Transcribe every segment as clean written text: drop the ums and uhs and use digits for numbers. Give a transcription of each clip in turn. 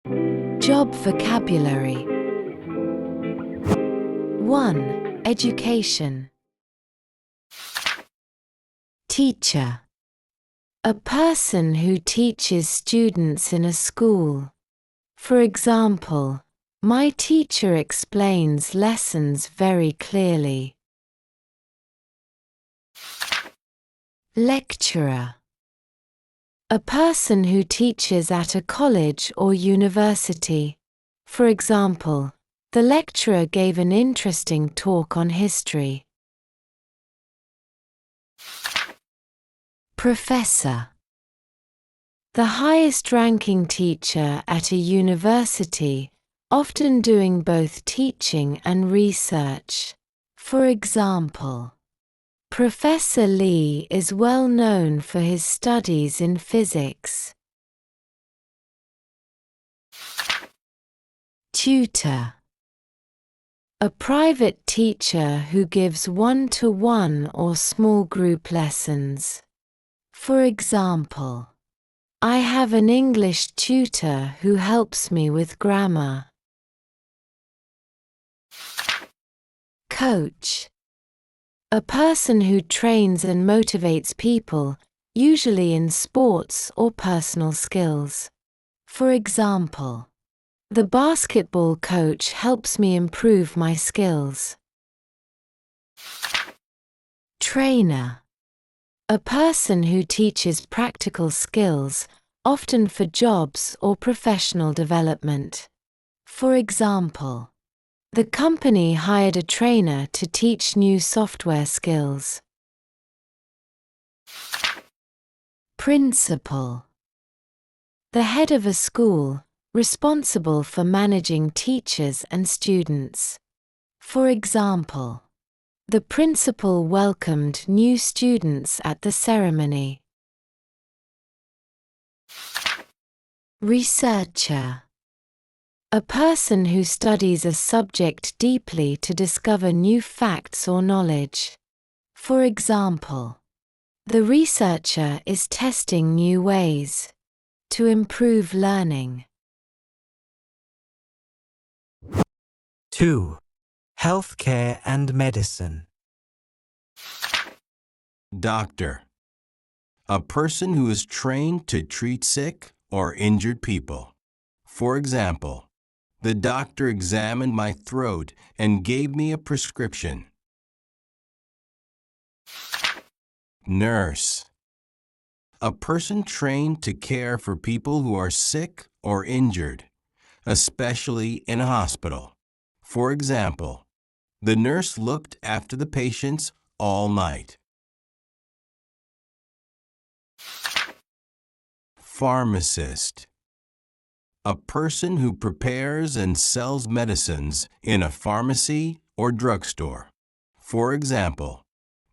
Job vocabulary. 1. Education. Teacher. A person who teaches students in a school. For example, my teacher explains lessons very clearly. Lecturer. A person who teaches at a college or university. For example, the lecturer gave an interesting talk on history. Professor. The highest-ranking teacher at a university, often doing both teaching and research. For example, Professor Lee is well known for his studies in physics. Tutor. A private teacher who gives one-to-one or small group lessons. For example, I have an English tutor who helps me with grammar. Coach. A person who trains and motivates people, usually in sports or personal skills. For example, the basketball coach helps me improve my skills. Trainer. A person who teaches practical skills, often for jobs or professional development. For example, the company hired a trainer to teach new software skills. Principal. The head of a school, responsible for managing teachers and students. For example, the principal welcomed new students at the ceremony. Researcher. A person who studies a subject deeply to discover new facts or knowledge. For example, the researcher is testing new ways to improve learning. 2. Healthcare and medicine. Doctor. A person who is trained to treat sick or injured people. For example, the doctor examined my throat and gave me a prescription. Nurse. A person trained to care for people who are sick or injured, especially in a hospital. For example, the nurse looked after the patients all night. Pharmacist. A person who prepares and sells medicines in a pharmacy or drugstore. For example,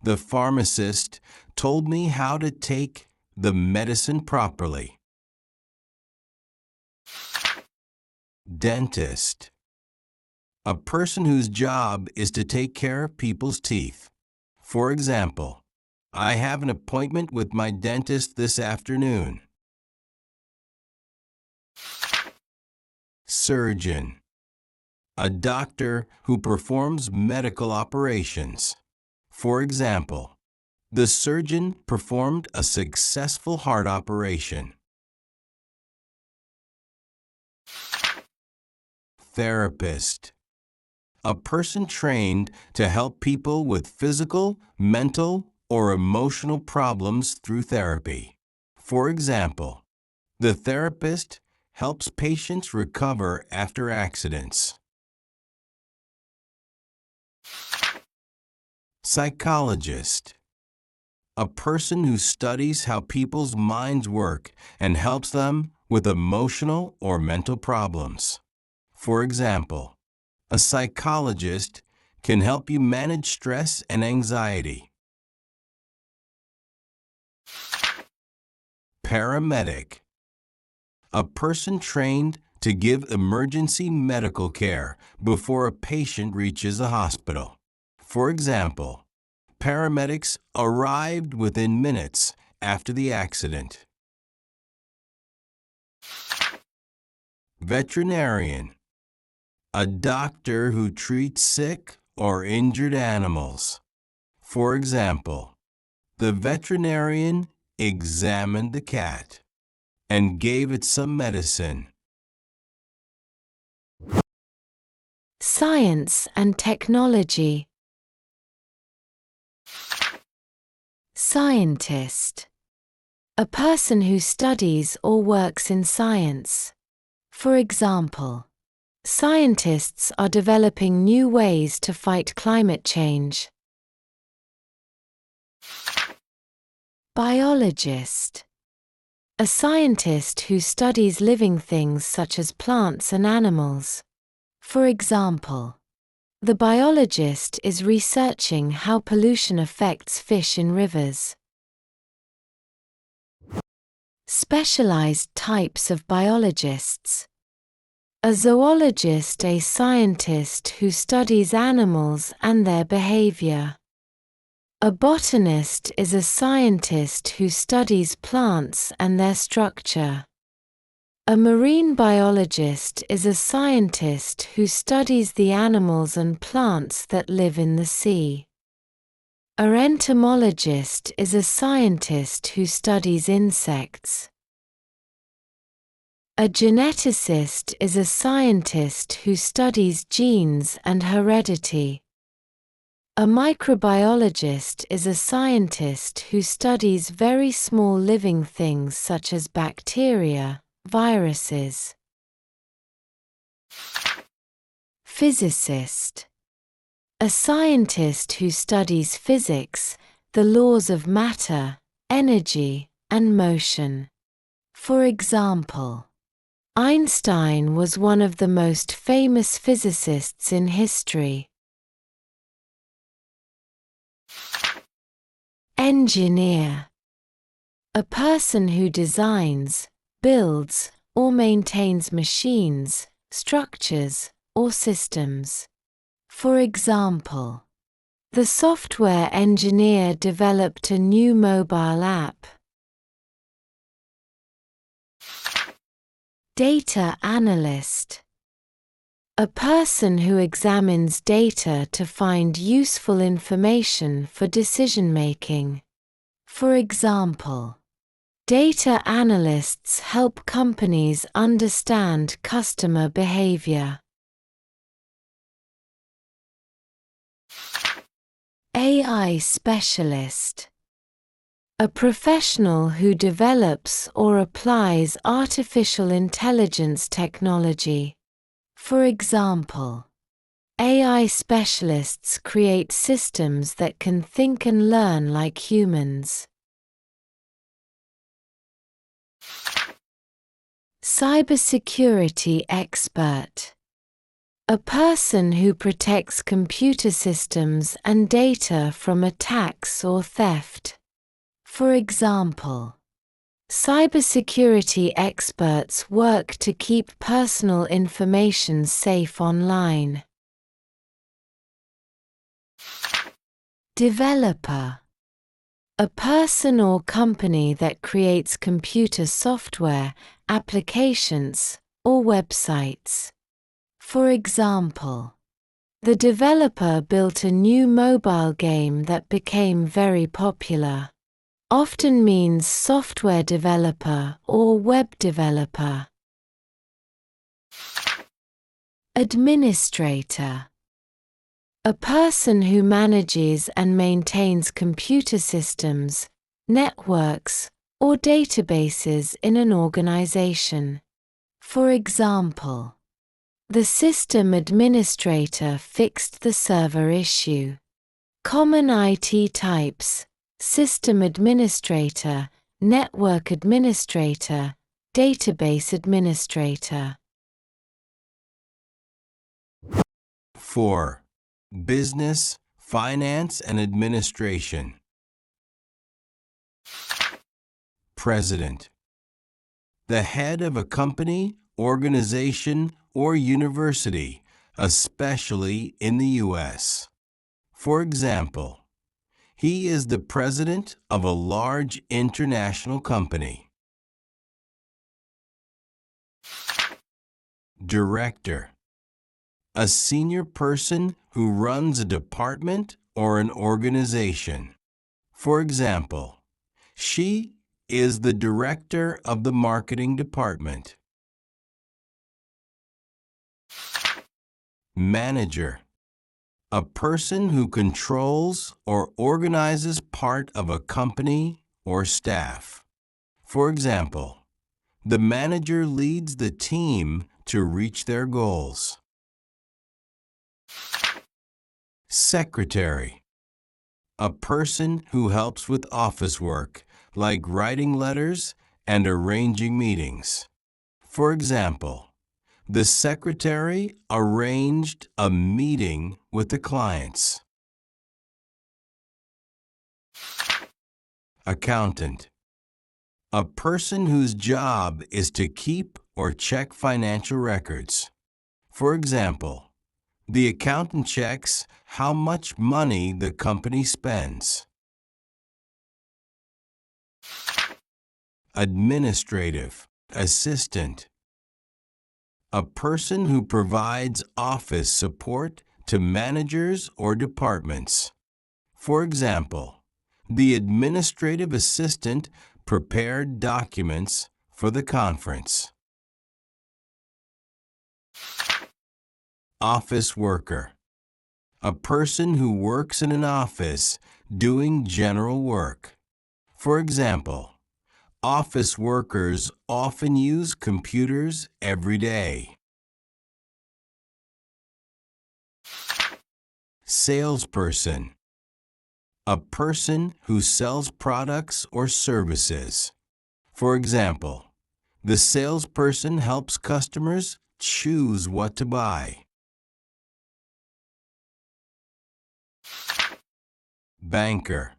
the pharmacist told me how to take the medicine properly. Dentist. A person whose job is to take care of people's teeth. For example, I have an appointment with my dentist this afternoon. Surgeon. A doctor who performs medical operations. For example, the surgeon performed a successful heart operation. Therapist. A person trained to help people with physical, mental, or emotional problems through therapy. For example, the therapist helps patients recover after accidents. Psychologist. A person who studies how people's minds work and helps them with emotional or mental problems. For example, a psychologist can help you manage stress and anxiety. Paramedic. A person trained to give emergency medical care before a patient reaches a hospital. For example, paramedics arrived within minutes after the accident. Veterinarian. A doctor who treats sick or injured animals. For example, the veterinarian examined the cat and gave it some medicine. Science and technology. Scientist. A person who studies or works in science. For example, scientists are developing new ways to fight climate change. Biologist. A scientist who studies living things such as plants and animals. For example, the biologist is researching how pollution affects fish in rivers. Specialized types of biologists. A zoologist, a scientist who studies animals and their behavior. A botanist is a scientist who studies plants and their structure. A marine biologist is a scientist who studies the animals and plants that live in the sea. A entomologist is a scientist who studies insects. A geneticist is a scientist who studies genes and heredity. A microbiologist is a scientist who studies very small living things such as bacteria, viruses. Physicist. A scientist who studies physics, the laws of matter, energy, and motion. For example, Einstein was one of the most famous physicists in history. Engineer. A person who designs, builds, or maintains machines, structures, or systems. For example, the software engineer developed a new mobile app. Data analyst. A person who examines data to find useful information for decision-making. For example, data analysts help companies understand customer behavior. AI specialist. A professional who develops or applies artificial intelligence technology. For example, AI specialists create systems that can think and learn like humans. Cybersecurity expert. A person who protects computer systems and data from attacks or theft. For example, cybersecurity experts work to keep personal information safe online. Developer. A person or company that creates computer software, applications, or websites. For example, the developer built a new mobile game that became very popular. Often means software developer or web developer. Administrator. A person who manages and maintains computer systems, networks, or databases in an organization. For example, the system administrator fixed the server issue. Common IT types: system administrator, network administrator, database administrator. 4. Business, finance, and administration. President. The head of a company, organization, or university, especially in the U.S. For example, he is the president of a large international company. Director. A senior person who runs a department or an organization. For example, she is the director of the marketing department. Manager. A person who controls or organizes part of a company or staff. For example, the manager leads the team to reach their goals. Secretary. A person who helps with office work, like writing letters and arranging meetings. For example, the secretary arranged a meeting with the clients. Accountant. A person whose job is to keep or check financial records. For example, the accountant checks how much money the company spends. Administrative assistant. A person who provides office support to managers or departments. For example, the administrative assistant prepared documents for the conference. Office worker. A person who works in an office doing general work. For example, office workers often use computers every day. Salesperson. A person who sells products or services. For example, the salesperson helps customers choose what to buy. Banker.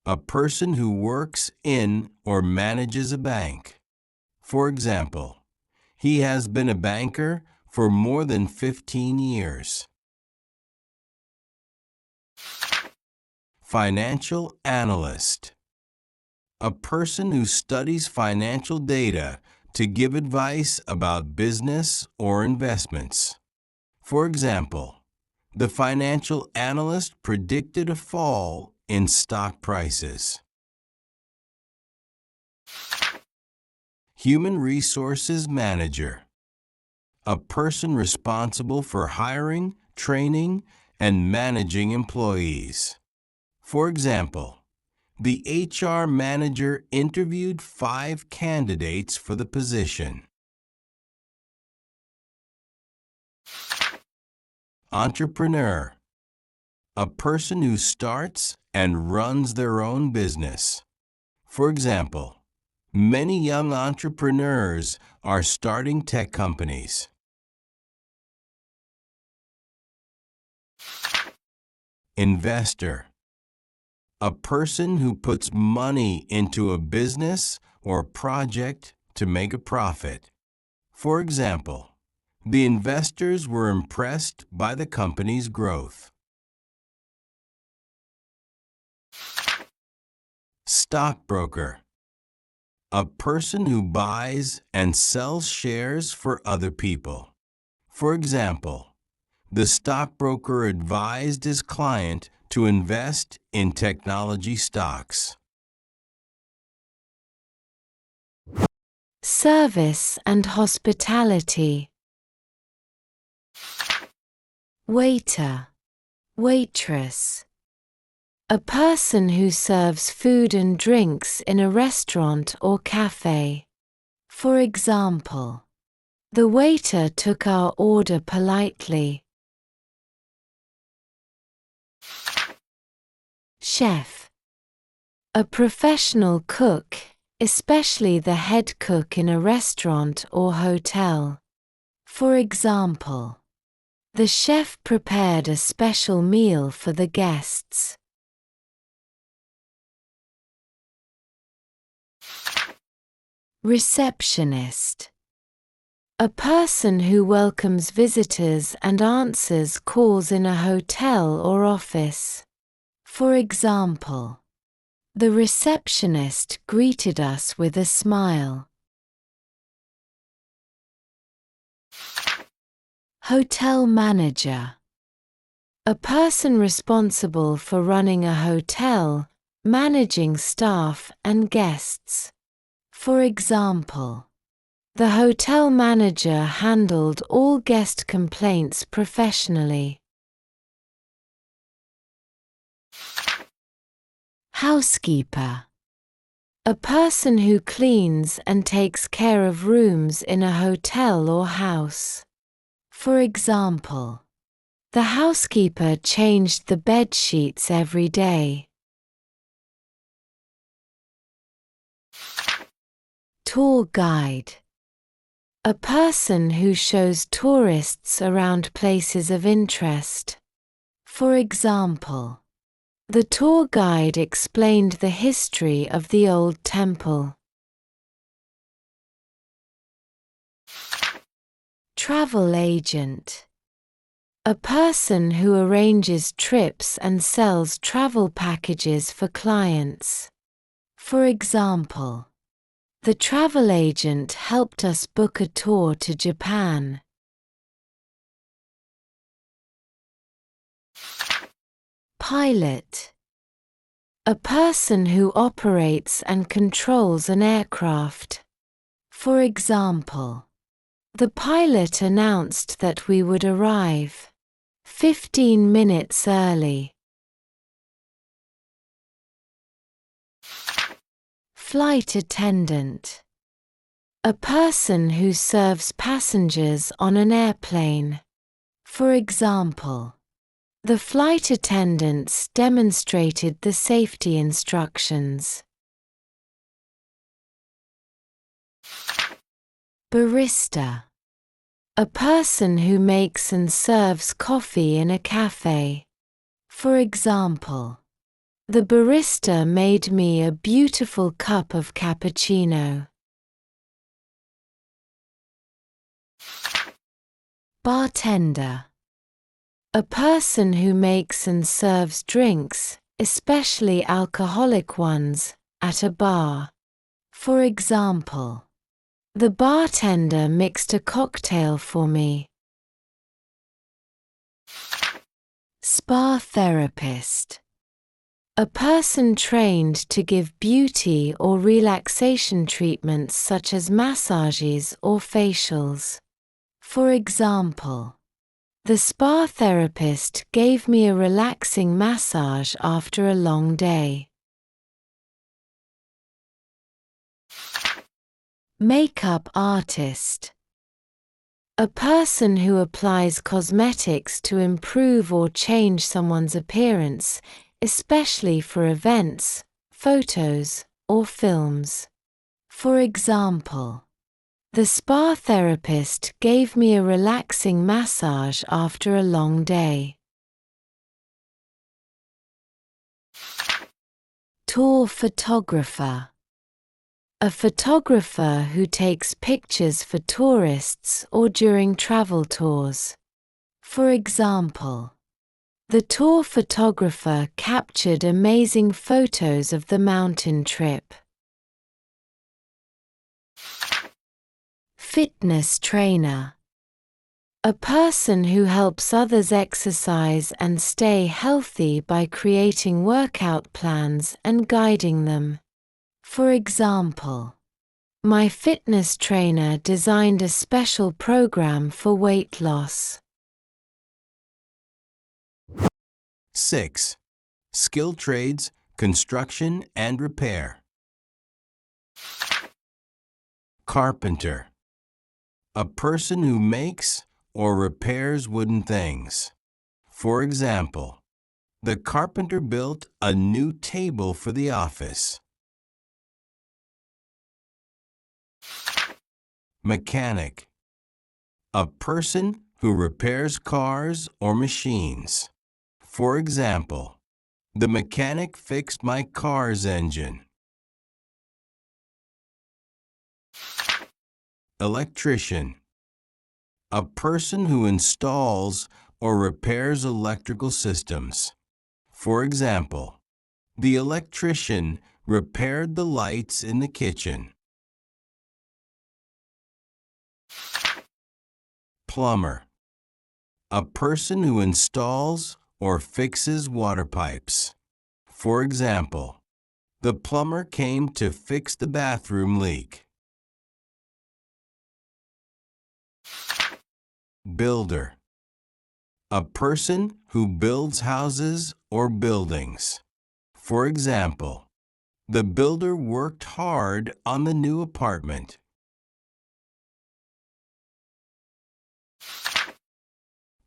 A person who works in or manages a bank. For example, he has been a banker for more than 15 years. Financial analyst. A person who studies financial data to give advice about business or investments. For example, the financial analyst predicted a fall in stock prices. Human resources manager. A person responsible for hiring, training, and managing employees. For example, the HR manager interviewed 5 candidates for the position. Entrepreneur. A person who starts and runs their own business. For example, many young entrepreneurs are starting tech companies. Investor. A person who puts money into a business or project to make a profit. For example, the investors were impressed by the company's growth. Stockbroker. A person who buys and sells shares for other people. For example, the stockbroker advised his client to invest in technology stocks. Service and hospitality. Waiter, waitress. A person who serves food and drinks in a restaurant or cafe. For example, the waiter took our order politely. Chef. A professional cook, especially the head cook in a restaurant or hotel. For example, the chef prepared a special meal for the guests. Receptionist. A person who welcomes visitors and answers calls in a hotel or office. For example, the receptionist greeted us with a smile. Hotel manager. A person responsible for running a hotel, managing staff and guests. For example, the hotel manager handled all guest complaints professionally. Housekeeper. A person who cleans and takes care of rooms in a hotel or house. For example, the housekeeper changed the bed sheets every day. Tour guide. A person who shows tourists around places of interest. For example, the tour guide explained the history of the old temple. Travel agent. A person who arranges trips and sells travel packages for clients. For example, the travel agent helped us book a tour to Japan. Pilot. A person who operates and controls an aircraft. For example, the pilot announced that we would arrive 15 minutes early. Flight attendant. A person who serves passengers on an airplane. For example, the flight attendants demonstrated the safety instructions. Barista. A person who makes and serves coffee in a cafe. For example, the barista made me a beautiful cup of cappuccino. Bartender. A person who makes and serves drinks, especially alcoholic ones, at a bar. For example, the bartender mixed a cocktail for me. Spa therapist. A person trained to give beauty or relaxation treatments such as massages or facials. For example, the spa therapist gave me a relaxing massage after a long day. Makeup artist. A person who applies cosmetics to improve or change someone's appearance, especially for events, photos, or films. For example, the spa therapist gave me a relaxing massage after a long day. Tour photographer. A photographer who takes pictures for tourists or during travel tours. For example, the tour photographer captured amazing photos of the mountain trip. Fitness trainer. A person who helps others exercise and stay healthy by creating workout plans and guiding them. For example, my fitness trainer designed a special program for weight loss. 6. Skilled trades, construction and repair. Carpenter. A person who makes or repairs wooden things. For example, the carpenter built a new table for the office. Mechanic. A person who repairs cars or machines. For example, the mechanic fixed my car's engine. Electrician. A person who installs or repairs electrical systems. For example, the electrician repaired the lights in the kitchen. Plumber. A person who installs or fixes water pipes. For example, the plumber came to fix the bathroom leak. Builder. A person who builds houses or buildings. For example, the builder worked hard on the new apartment.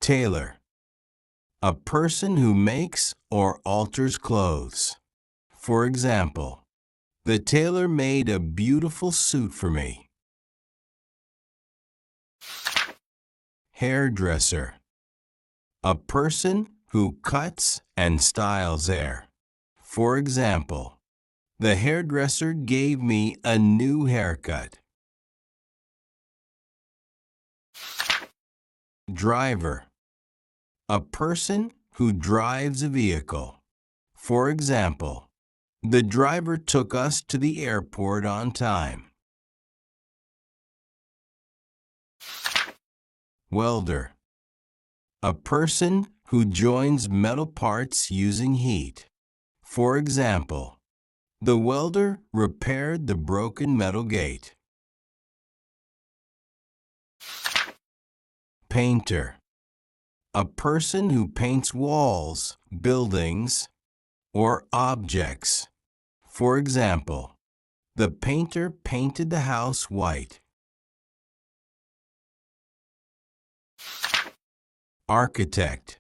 Tailor. A person who makes or alters clothes. For example, the tailor made a beautiful suit for me. Hairdresser. A person who cuts and styles hair. For example, the hairdresser gave me a new haircut. Driver. A person who drives a vehicle. For example, the driver took us to the airport on time. Welder. A person who joins metal parts using heat. For example, the welder repaired the broken metal gate. Painter. A person who paints walls, buildings, or objects. For example, the painter painted the house white. Architect.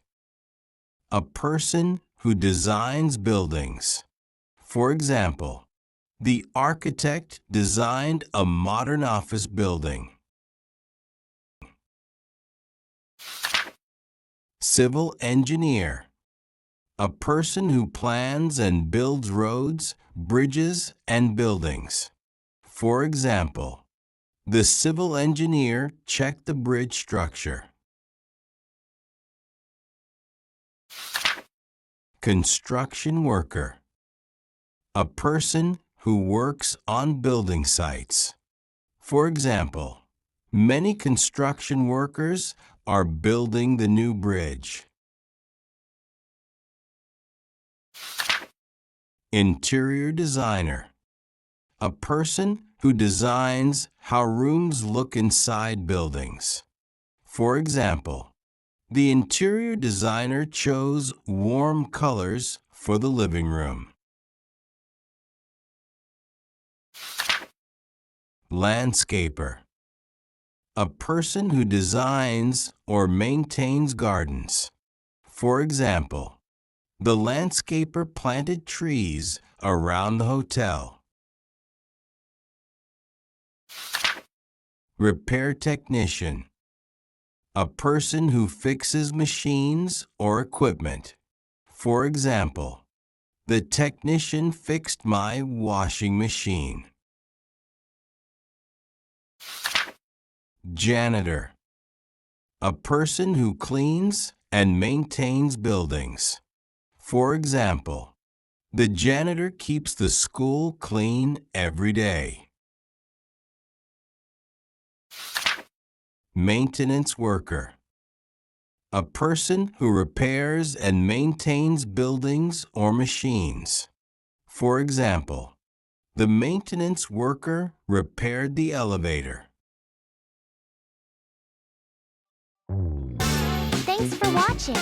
A person who designs buildings. For example, the architect designed a modern office building. Civil engineer. A person who plans and builds roads, bridges, and buildings. For example, the civil engineer checked the bridge structure. Construction worker. A person who works on building sites. For example, many construction workers are building the new bridge. Interior designer. A person who designs how rooms look inside buildings. For example, the interior designer chose warm colors for the living room. Landscaper. A person who designs or maintains gardens. For example, the landscaper planted trees around the hotel. Repair technician. A person who fixes machines or equipment. For example, the technician fixed my washing machine. Janitor. A person who cleans and maintains buildings. For example, the janitor keeps the school clean every day. Maintenance worker. A person who repairs and maintains buildings or machines. For example, the maintenance worker repaired the elevator. Thanks for watching.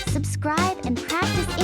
Subscribe and practice